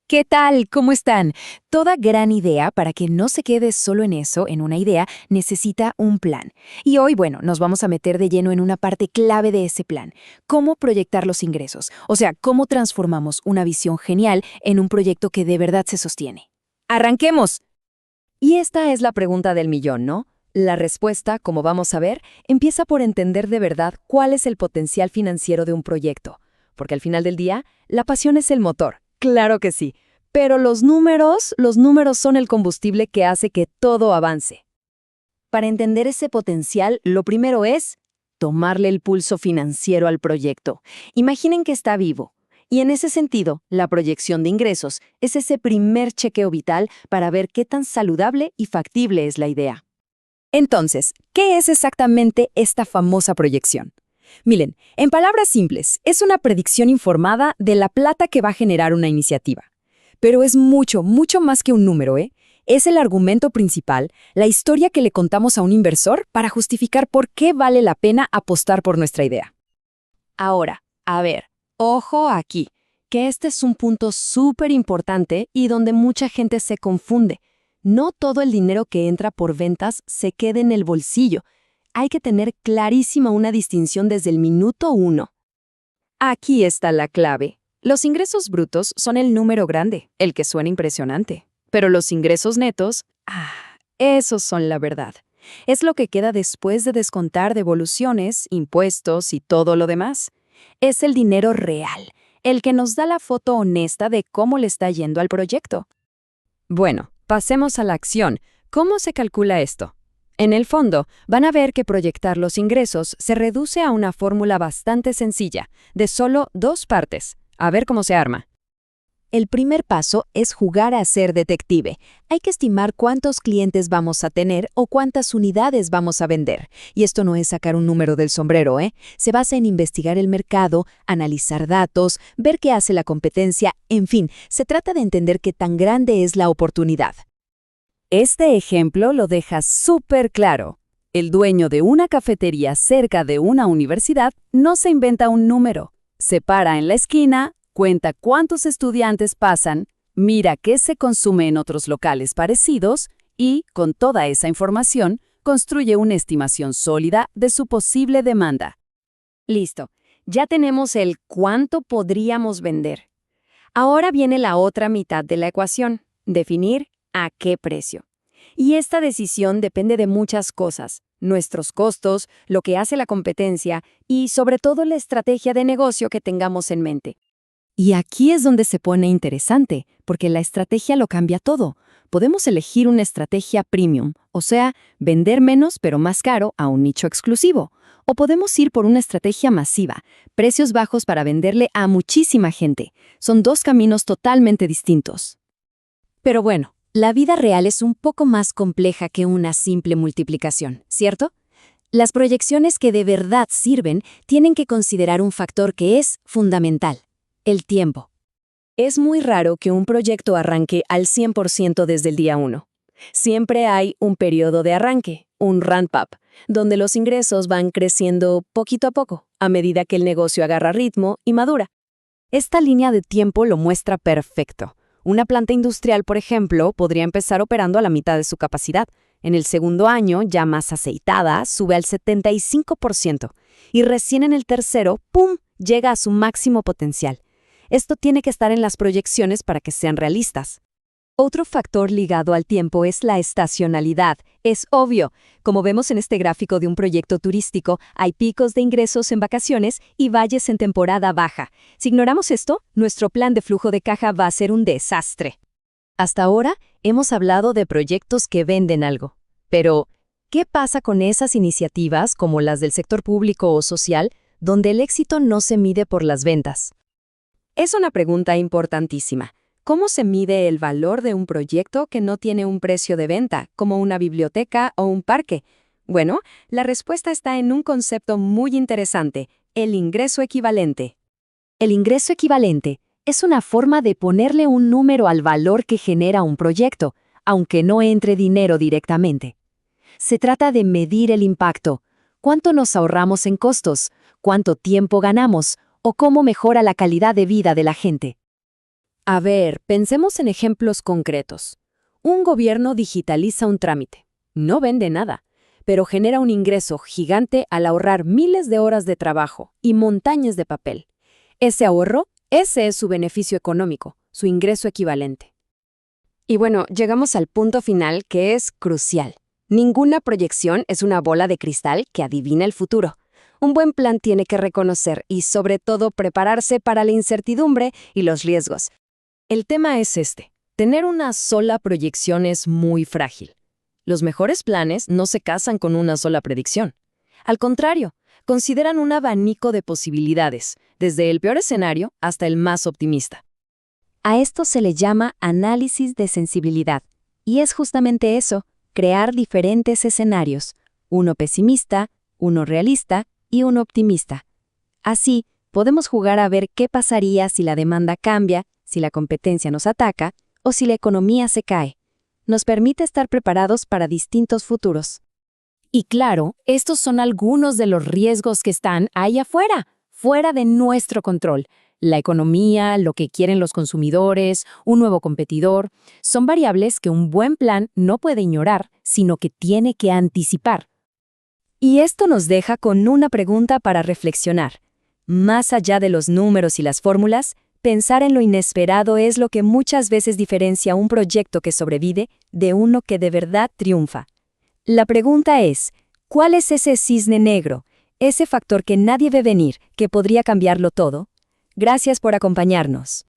¿Qué tal? ¿Cómo están? Toda gran idea, para que no se quede solo en eso, en una idea, necesita un plan. Y hoy, bueno, nos vamos a meter de lleno en una parte clave de ese plan: cómo proyectar los ingresos. O sea, cómo transformamos una visión genial en un proyecto que de verdad se sostiene. ¡Arranquemos! Y esta es la pregunta del millón, ¿no? La respuesta, como vamos a ver, empieza por entender de verdad cuál es el potencial financiero de un proyecto. Porque al final del día, la pasión es el motor, claro que sí. Pero los números son el combustible que hace que todo avance. Para entender ese potencial, lo primero es tomarle el pulso financiero al proyecto. Imaginen que está vivo. Y en ese sentido, la proyección de ingresos es ese primer chequeo vital para ver qué tan saludable y factible es la idea. Entonces, ¿qué es exactamente esta famosa proyección? Miren, en palabras simples, es una predicción informada de la plata que va a generar una iniciativa. Pero es mucho, mucho más que un número, ¿eh? Es el argumento principal, la historia que le contamos a un inversor para justificar por qué vale la pena apostar por nuestra idea. Ahora, a ver, ojo aquí, que este es un punto súper importante y donde mucha gente se confunde. No todo el dinero que entra por ventas se queda en el bolsillo. Hay que tener clarísima una distinción desde el minuto uno. Aquí está la clave. Los ingresos brutos son el número grande, el que suena impresionante. Pero los ingresos netos, esos son la verdad. Es lo que queda después de descontar devoluciones, impuestos y todo lo demás. Es el dinero real, el que nos da la foto honesta de cómo le está yendo al proyecto. Bueno, pasemos a la acción. ¿Cómo se calcula esto? En el fondo, van a ver que proyectar los ingresos se reduce a una fórmula bastante sencilla, de solo dos partes. A ver cómo se arma. El primer paso es jugar a ser detective. Hay que estimar cuántos clientes vamos a tener o cuántas unidades vamos a vender. Y esto no es sacar un número del sombrero, ¿eh? Se basa en investigar el mercado, analizar datos, ver qué hace la competencia, en fin, se trata de entender qué tan grande es la oportunidad. Este ejemplo lo deja súper claro. El dueño de una cafetería cerca de una universidad no se inventa un número. Se para en la esquina, cuenta cuántos estudiantes pasan, mira qué se consume en otros locales parecidos y, con toda esa información, construye una estimación sólida de su posible demanda. Listo, ya tenemos el cuánto podríamos vender. Ahora viene la otra mitad de la ecuación: definir a qué precio. Y esta decisión depende de muchas cosas: nuestros costos, lo que hace la competencia y sobre todo la estrategia de negocio que tengamos en mente. Y aquí es donde se pone interesante, porque la estrategia lo cambia todo. Podemos elegir una estrategia premium, o sea, vender menos pero más caro a un nicho exclusivo. O podemos ir por una estrategia masiva, precios bajos para venderle a muchísima gente. Son dos caminos totalmente distintos. Pero bueno, la vida real es un poco más compleja que una simple multiplicación, ¿cierto? Las proyecciones que de verdad sirven tienen que considerar un factor que es fundamental: el tiempo. Es muy raro que un proyecto arranque al 100% desde el día 1. Siempre hay un periodo de arranque, un ramp-up, donde los ingresos van creciendo poquito a poco, a medida que el negocio agarra ritmo y madura. Esta línea de tiempo lo muestra perfecto. Una planta industrial, por ejemplo, podría empezar operando a la mitad de su capacidad. En el segundo año, ya más aceitada, sube al 75%. Y recién en el tercero, ¡pum!, llega a su máximo potencial. Esto tiene que estar en las proyecciones para que sean realistas. Otro factor ligado al tiempo es la estacionalidad. Es obvio. Como vemos en este gráfico de un proyecto turístico, hay picos de ingresos en vacaciones y valles en temporada baja. Si ignoramos esto, nuestro plan de flujo de caja va a ser un desastre. Hasta ahora, hemos hablado de proyectos que venden algo. Pero, ¿qué pasa con esas iniciativas como las del sector público o social, donde el éxito no se mide por las ventas? Es una pregunta importantísima. ¿Cómo se mide el valor de un proyecto que no tiene un precio de venta, como una biblioteca o un parque? Bueno, la respuesta está en un concepto muy interesante: el ingreso equivalente. El ingreso equivalente es una forma de ponerle un número al valor que genera un proyecto, aunque no entre dinero directamente. Se trata de medir el impacto: cuánto nos ahorramos en costos, cuánto tiempo ganamos o cómo mejora la calidad de vida de la gente. A ver, pensemos en ejemplos concretos. Un gobierno digitaliza un trámite. No vende nada, pero genera un ingreso gigante al ahorrar miles de horas de trabajo y montañas de papel. Ese ahorro, ese es su beneficio económico, su ingreso equivalente. Y bueno, llegamos al punto final que es crucial. Ninguna proyección es una bola de cristal que adivina el futuro. Un buen plan tiene que reconocer y, sobre todo, prepararse para la incertidumbre y los riesgos. El tema es este. Tener una sola proyección es muy frágil. Los mejores planes no se casan con una sola predicción. Al contrario, consideran un abanico de posibilidades, desde el peor escenario hasta el más optimista. A esto se le llama análisis de sensibilidad, y es justamente eso, crear diferentes escenarios, uno pesimista, uno realista y uno optimista. Así, podemos jugar a ver qué pasaría si la demanda cambia, si la competencia nos ataca o si la economía se cae. Nos permite estar preparados para distintos futuros. Y claro, estos son algunos de los riesgos que están ahí afuera, fuera de nuestro control. La economía, lo que quieren los consumidores, un nuevo competidor, son variables que un buen plan no puede ignorar, sino que tiene que anticipar. Y esto nos deja con una pregunta para reflexionar. Más allá de los números y las fórmulas, pensar en lo inesperado es lo que muchas veces diferencia un proyecto que sobrevive de uno que de verdad triunfa. La pregunta es, ¿cuál es ese cisne negro, ese factor que nadie ve venir, que podría cambiarlo todo? Gracias por acompañarnos.